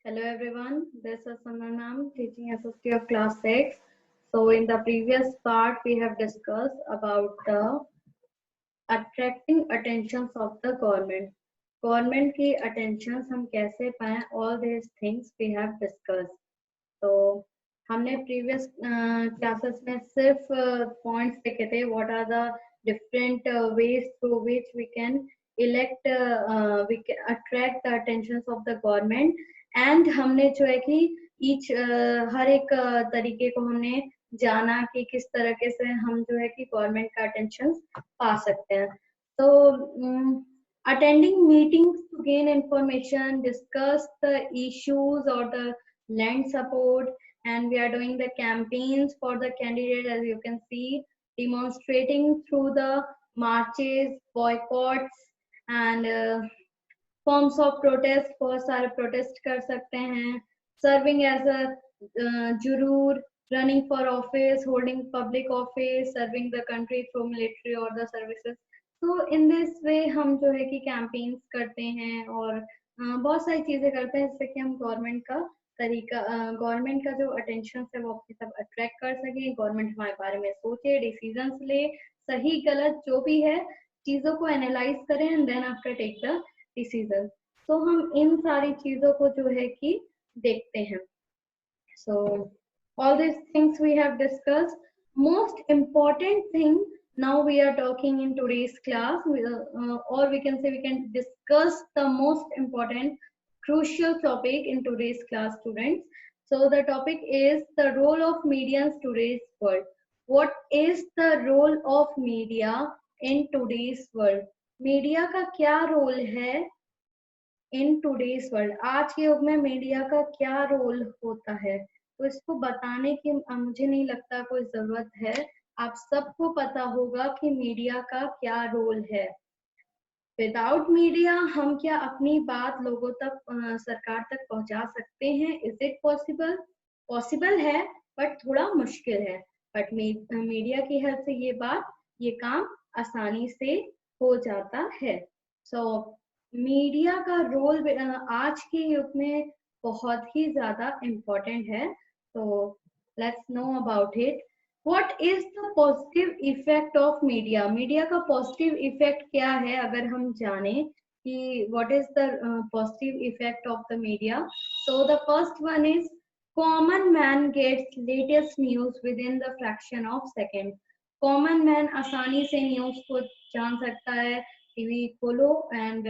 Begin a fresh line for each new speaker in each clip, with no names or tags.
Hello everyone, this is Sanna ma'am, teaching assistant of class 6. So in the previous part we have discussed about the attracting attentions of the government. Government की attentions हम कैसे पाएं, all these things we have discussed. तो हमने previous classes में सिर्फ points देखे थे, what are the different ways through which we can we can attract the attentions of the government, and हमने जो है कि each हर एक तरीके को हमने जाना कि किस तरीके से हम जो है कि गवर्नमेंट का अटेंशन पा सकते हैं. तो attending meetings to gain information, discuss the issues or the land support, and we are doing the campaigns for the candidate, as you can see, demonstrating through the marches, boycotts, and forms of protest. बहुत सारे protest कर सकते हैं. Serving as a juror, running for office, holding public office, serving the country through military or the services. तो इन this वे हम जो है कि कैंपेन्स करते हैं और बहुत सारी चीजें करते हैं जिससे कि हम गवर्नमेंट का जो अटेंशन है वो अपनी तरफ अट्रैक्ट कर सके, गवर्नमेंट हमारे बारे में सोचे, डिसीजंस ले, सही गलत जो भी है चीजों को एनालाइज करें and then after take the decision. तो हम इन सारी चीजों को जो है कि देखते हैं. So all these things we have discussed. Most important thing now we are talking in today's class, or we can say we can discuss the most important crucial topic in today's class, students. So the topic is the role of media in today's world. What is the role of media in today's world? Media का क्या role है in today's world? आज के युग में media का क्या role होता है? तो इसको बताने की मुझे नहीं लगता कोई जरूरत है. आप सबको पता होगा कि मीडिया का क्या रोल है. विदाउट मीडिया हम क्या अपनी बात लोगों तक, सरकार तक पहुंचा सकते हैं? Is it possible? पॉसिबल है बट थोड़ा मुश्किल है. बट मीडिया की हेल्प से ये काम आसानी से हो जाता है. सो मीडिया का रोल आज के युग में बहुत ही ज्यादा इम्पोर्टेंट है. तो let's know about it. What is the positive effect of media? Media का पॉजिटिव इफेक्ट क्या है? अगर हम जाने कि what is the positive effect of the media, so the first one is common man gets latest news within the fraction of second. Common man आसानी से news को जान सकता है. टीवी खोलो एंड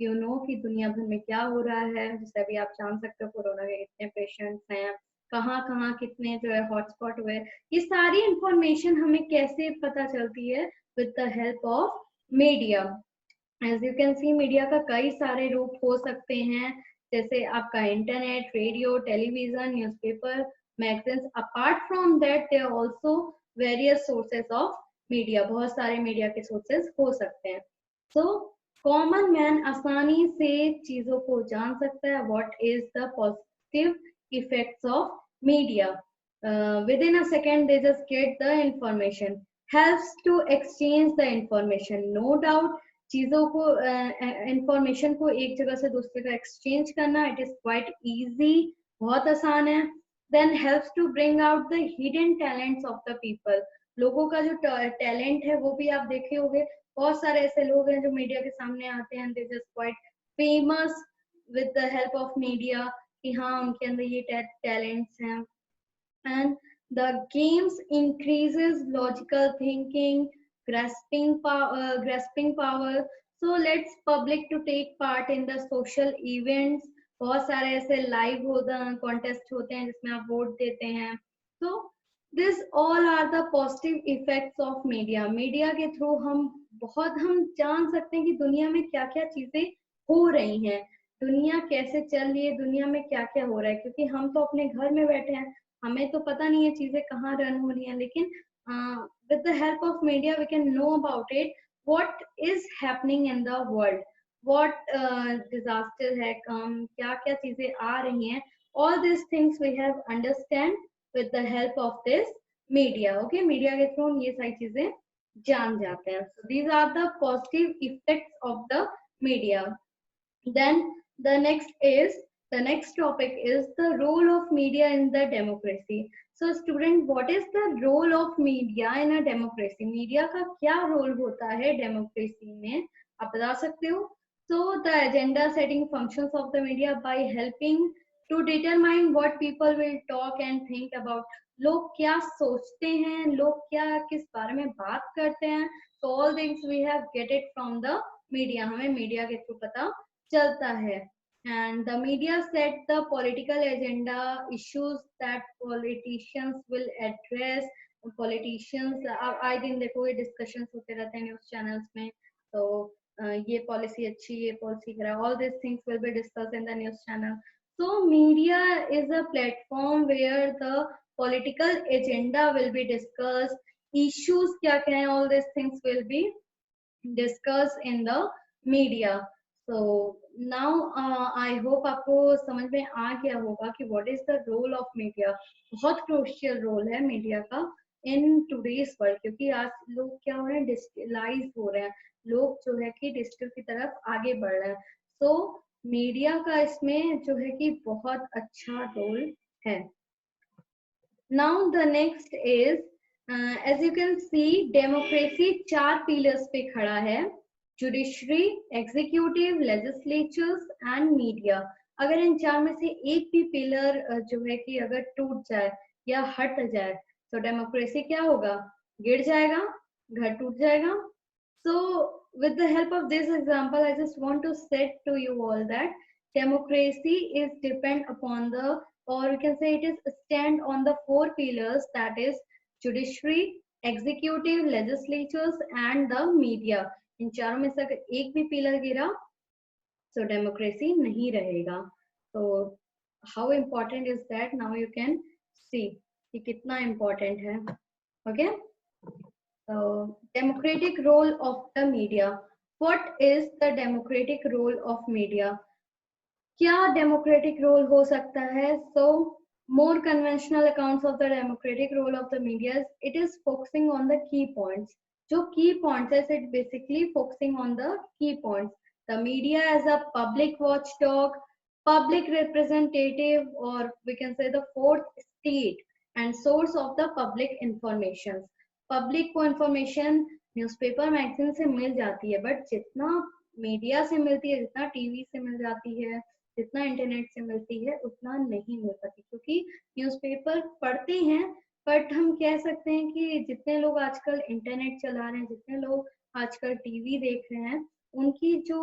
यू नो कि दुनिया भर में क्या हो रहा है. जैसे अभी आप जान सकते हो कोरोना के कितने पेशेंट्स हैं, कहाँ कहाँ कितने जो है हॉटस्पॉट हुए. ये सारी इंफॉर्मेशन हमें कैसे पता चलती है? With the help of media. As you can see media का कई सारे रूप हो सकते हैं, जैसे आपका internet, radio, television, newspaper, magazines. Apart from that there are also various sources of media. बहुत सारे मीडिया के सोर्सेस हो सकते हैं. सो कॉमन मैन आसानी से चीजों को जान सकता है. What is the positive effects of media? within a second they just get the information. Helps to exchange the information. No doubt चीजों को इंफॉर्मेशन को एक जगह से दूसरे का एक्सचेंज करना, इट इज क्वाइट इजी, बहुत आसान है. Then helps to bring out the hidden talents of the people. लोगों का जो टैलेंट है वो भी आप देखे होंगे. बहुत सारे ऐसे लोग हैं जो मीडिया के सामने आते हैं, they just quite famous with the help of media कि हाँ उनके अंदर ये टैलेंट्स हैं. And the games increases logical thinking, grasping power. So let's public to take part in the social events. बहुत सारे ऐसे लाइव कॉन्टेस्ट होते हैं जिसमें आप वोट देते हैं. तो this all are the positive effects of media. Media के थ्रू हम जान सकते हैं कि दुनिया में क्या क्या चीजें हो रही हैं, दुनिया कैसे चल रही है, दुनिया में क्या क्या हो रहा है. क्योंकि हम तो अपने घर में बैठे हैं, हमें तो पता नहीं है चीजें कहाँ रन हो रही हैं, लेकिन with the help of media we can know about it what is happening in the world, what disaster है, क्या क्या चीजें आ रही हैं. All this things we have understand with the help of this media. Okay, media के through हम ये सारी चीजें जान जाते हैं. So these are the positive effects of the media. Then the next is The next topic is the role of media in the democracy. So student, what is the role of media in a democracy? Media का क्या role होता है democracy में, आप बता सकते हो? So the agenda setting functions of the media by helping to determine what people will talk and think about. लोग क्या सोचते हैं, लोग क्या किस बारे में बात करते हैं, so all things we have get it from the media, हमें मीडिया के थ्रू पता चलता है. And the media set the political agenda, issues that politicians will address. Politicians आए दिन देखो ये discussions होते रहते हैं न्यूज चैनल्स में, तो ये पॉलिसी अच्छी, ये पॉलिसी खराब, all these things will be discussed in the news channel. So media is a platform where the political agenda will be discussed, issues क्या क्या हैं, all these things will be discussed in the media. So now I hope आपको समझ में आ गया होगा कि what is the role of media. बहुत crucial role है मीडिया का in today's world, क्योंकि आज लोग क्या हो रहे हैं, डिजिटलाइज हो रहे हैं, लोग जो है कि डिजिटल की तरफ आगे बढ़ रहे हैं. So मीडिया का इसमें जो है कि बहुत अच्छा रोल है. Now the next is as you can see democracy 4 pillars पे खड़ा है, judiciary, executive, legislatures and media. अगर इन 4 में से एक भी पिलर जो है कि अगर टूट जाए या हट जाए तो डेमोक्रेसी क्या होगा, गिर जाएगा, घर टूट जाएगा. So with the help of this example I just want to set to you all that democracy is depend upon the, or we can say it is stand on the 4 pillars, that is judiciary, executive, legislatures and the media. इन चारों में से अगर एक भी pillar गिरा तो democracy नहीं रहेगा. तो how important is that, now you can see कि कितना important है. Okay, so democratic role of the media. What is the democratic role of media? क्या डेमोक्रेटिक रोल हो सकता है? So more conventional accounts of the democratic role of the media is it is focusing on the key points. जो key points है, it basically focusing on the key points. The media as a public watchdog, public representative, or we can say the fourth state and source of the public information. Public को information newspaper magazine से मिल जाती है, but जितना media से मिलती है, जितना TV से मिल जाती है, जितना इंटरनेट से मिलती है, उतना नहीं मिल पाती. क्योंकि न्यूज़पेपर पढ़ते हैं, बट हम कह सकते हैं कि जितने लोग आजकल इंटरनेट चला रहे हैं, जितने लोग आजकल टीवी देख रहे हैं, उनकी जो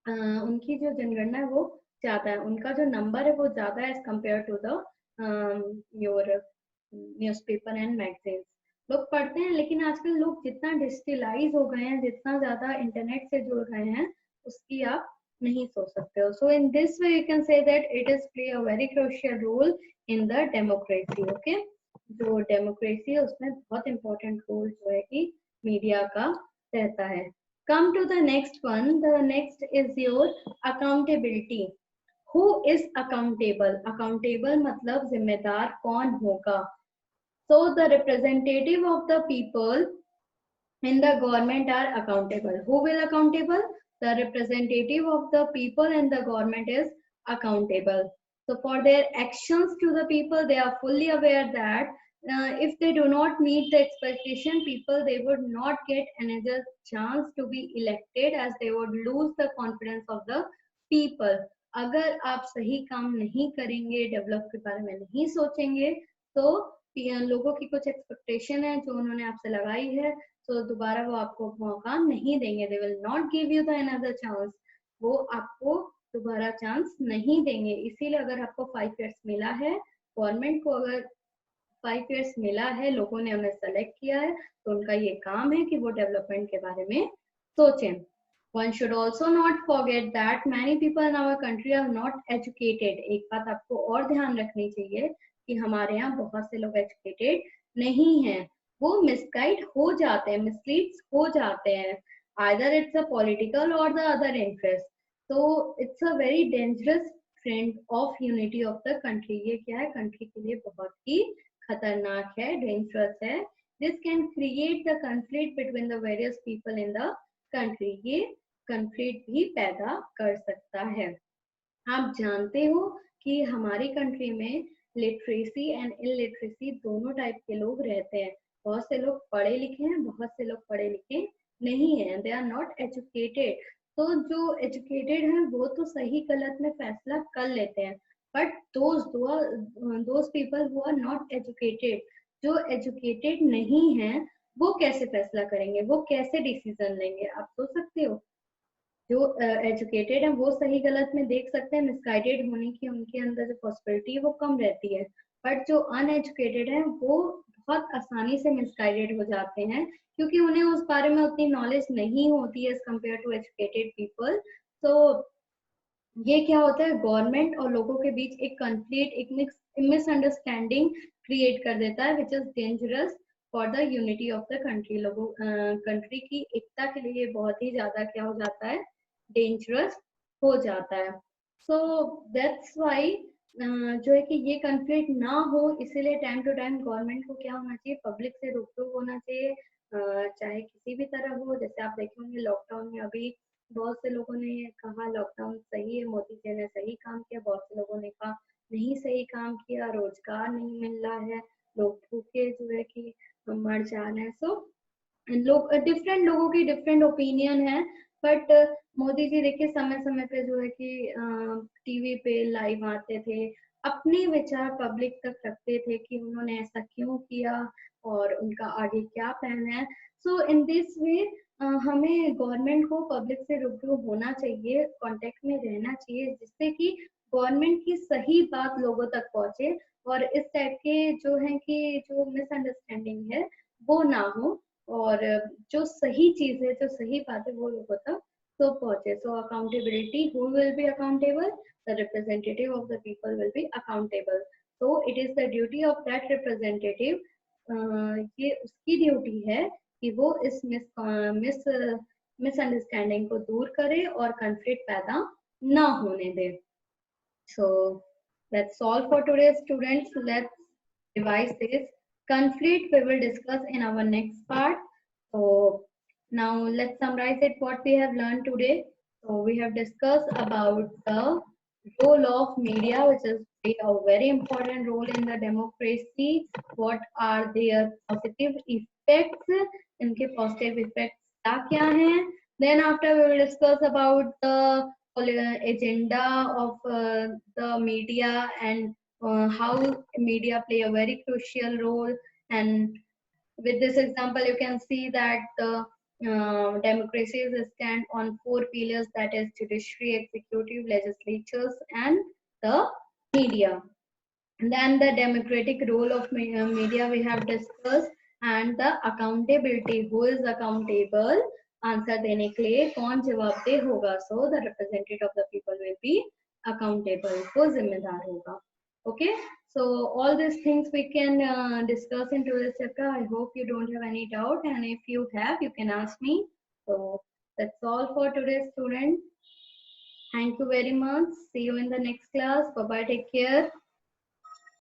जनगणना है वो ज्यादा है, उनका जो नंबर है वो ज्यादा है as compare to the your newspaper and magazines. लोग पढ़ते हैं, लेकिन आजकल लोग जितना डिजिटलाइज हो गए हैं, जितना ज्यादा इंटरनेट से जुड़ गए हैं, उसकी आप नहीं सोच सकते हो. So in this way you can say that it is play a very crucial role in the democracy. Okay, जो डेमोक्रेसी है उसमें बहुत इंपॉर्टेंट रोल जो है कि मीडिया का रहता है. Come to the next one. The next is your accountability. Who is accountable? Accountable मतलब जिम्मेदार कौन होगा? So the representative of the people in the government are accountable. Who will accountable? The representative of the people in the government is accountable. So for their actions to the people, they are fully aware that if they do not meet the expectation people, they would not get another chance to be elected, as they would lose the confidence of the people. अगर आप सही काम नहीं करेंगे, develop के बारे में नहीं सोचेंगे, तो लोगों की कुछ एक्सपेक्टेशन है जो उन्होंने आपसे लगाई है, तो दोबारा वो आपको मौका नहीं देंगे. They will not give you the another chance. वो आपको दोबारा चांस नहीं देंगे. इसीलिए अगर आपको 5 इयर्स मिला है, गवर्नमेंट को अगर 5 इयर्स मिला है, लोगों ने उन्हें सेलेक्ट किया है, तो उनका ये काम है कि वो डेवलपमेंट के बारे में सोचें. One should also not forget that many people in our country are not educated. एक बात आपको और ध्यान रखनी चाहिए कि हमारे यहाँ बहुत से लोग एजुकेटेड नहीं हैं, वो मिसगाइड हो जाते हैं, मिसलीड हो जाते हैं. आइदर इट्स अ पॉलिटिकल और द अदर इंटरेस्ट. तो it's a very dangerous trend of unity of the country. ये क्या है, कंट्री के लिए बहुत ही खतरनाक है, डेंजरस है. This can create the conflict between the various people in the country. ये कॉन्फ्लिक्ट भी पैदा कर सकता है. आप जानते हो कि हमारी कंट्री में लिटरेसी एंड इलिटरेसी दोनों टाइप के लोग रहते हैं। बहुत से लोग पढ़े लिखे हैं, बहुत से लोग पढ़े लिखे नहीं हैं, दे आर नॉट एजुकेटेड। तो जो एजुकेटेड हैं वो तो सही गलत में फैसला कर लेते हैं, but those people who are not educated, जो एजुकेटेड नहीं है, वो कैसे फैसला करेंगे, वो कैसे डिसीजन लेंगे? आप सोच सकते हो। जो एजुकेटेड है वो सही गलत में देख सकते हैं, मिसगाइडेड होने की उनके अंदर जो पॉसिबिलिटी है वो कम रहती है, बट जो अनएजुकेटेड है वो बहुत आसानी से मिसगाइडेड हो जाते हैं, क्योंकि उन्हें उस बारे में उतनी नॉलेज नहीं होती है as compare to educated people. तो ये क्या होता है, गवर्नमेंट और लोगों के बीच एक कंफ्लिक्ट, एक मिसअंडरस्टैंडिंग क्रिएट कर देता है, which is dangerous for the unity of the country. लोगों कंट्री की एकता के लिए बहुत ही ज्यादा क्या हो जाता है, डेंजरस हो जाता है। सो दैट्स वाई जो है कि ये कंफ्लिक्ट ना हो, इसीलिए टाइम टू टाइम गवर्नमेंट को क्या होना चाहिए, पब्लिक से रूबरू होना चाहिए, चाहे किसी भी तरह हो। जैसे आप देखे होंगे लॉकडाउन में अभी बहुत से लोगों ने कहा लॉकडाउन सही है, मोदी जी ने सही काम किया, बहुत से लोगों ने कहा नहीं सही काम किया, रोजगार नहीं मिल रहा है, लोग भूखे जो है कि मर जा रहे हैं। सो लोग डिफरेंट लोगों की डिफरेंट ओपिनियन है, बट मोदी जी देखिए समय समय पे जो है कि टीवी पे लाइव आते थे, अपने विचार पब्लिक तक रखते थे कि उन्होंने ऐसा क्यों किया और उनका आगे क्या प्लान है। सो इन दिस वे हमें गवर्नमेंट को पब्लिक से रूबरू होना चाहिए, कांटेक्ट में रहना चाहिए, जिससे कि गवर्नमेंट की सही बात लोगों तक पहुंचे और इस टाइप के जो है कि जो मिसअंडरस्टैंडिंग है वो ना हो, और जो सही चीज है, जो सही बात है वो लोगों तक तो पहुंचे। So accountability, who will be accountable, the representative of the people will be accountable. So it is the duty of that representative, ये उसकी ड्यूटी है कि वो इस मिसअंडरस्टैंडिंग को दूर करे और कॉन्फ्लिक्ट पैदा ना होने दे। So that's all for today, students. Let's revise this. Conflict we will discuss in our next part. So now let's summarize it what we have learned today. So we have discussed about the role of media, which is play a very important role in the democracy. What are their positive effects? इनके positive effects क्या हैं? Then after we will discuss about the agenda of the media and how media play a very crucial role. And with this example you can see that the democracy is stand on four pillars, that is judiciary, executive, legislatures and the media. And then the democratic role of media we have discussed, and the accountability, who is accountable, answer देने के लिए कौन जवाबदेह होगा, so the representative of the people will be accountable, वो जिम्मेदार होगा। Okay, so all these things we can discuss in today's chapter. I hope you don't have any doubt, and if you have you can ask me. So that's all for today, students. Thank you very much. See you in the next class. Bye bye, take care.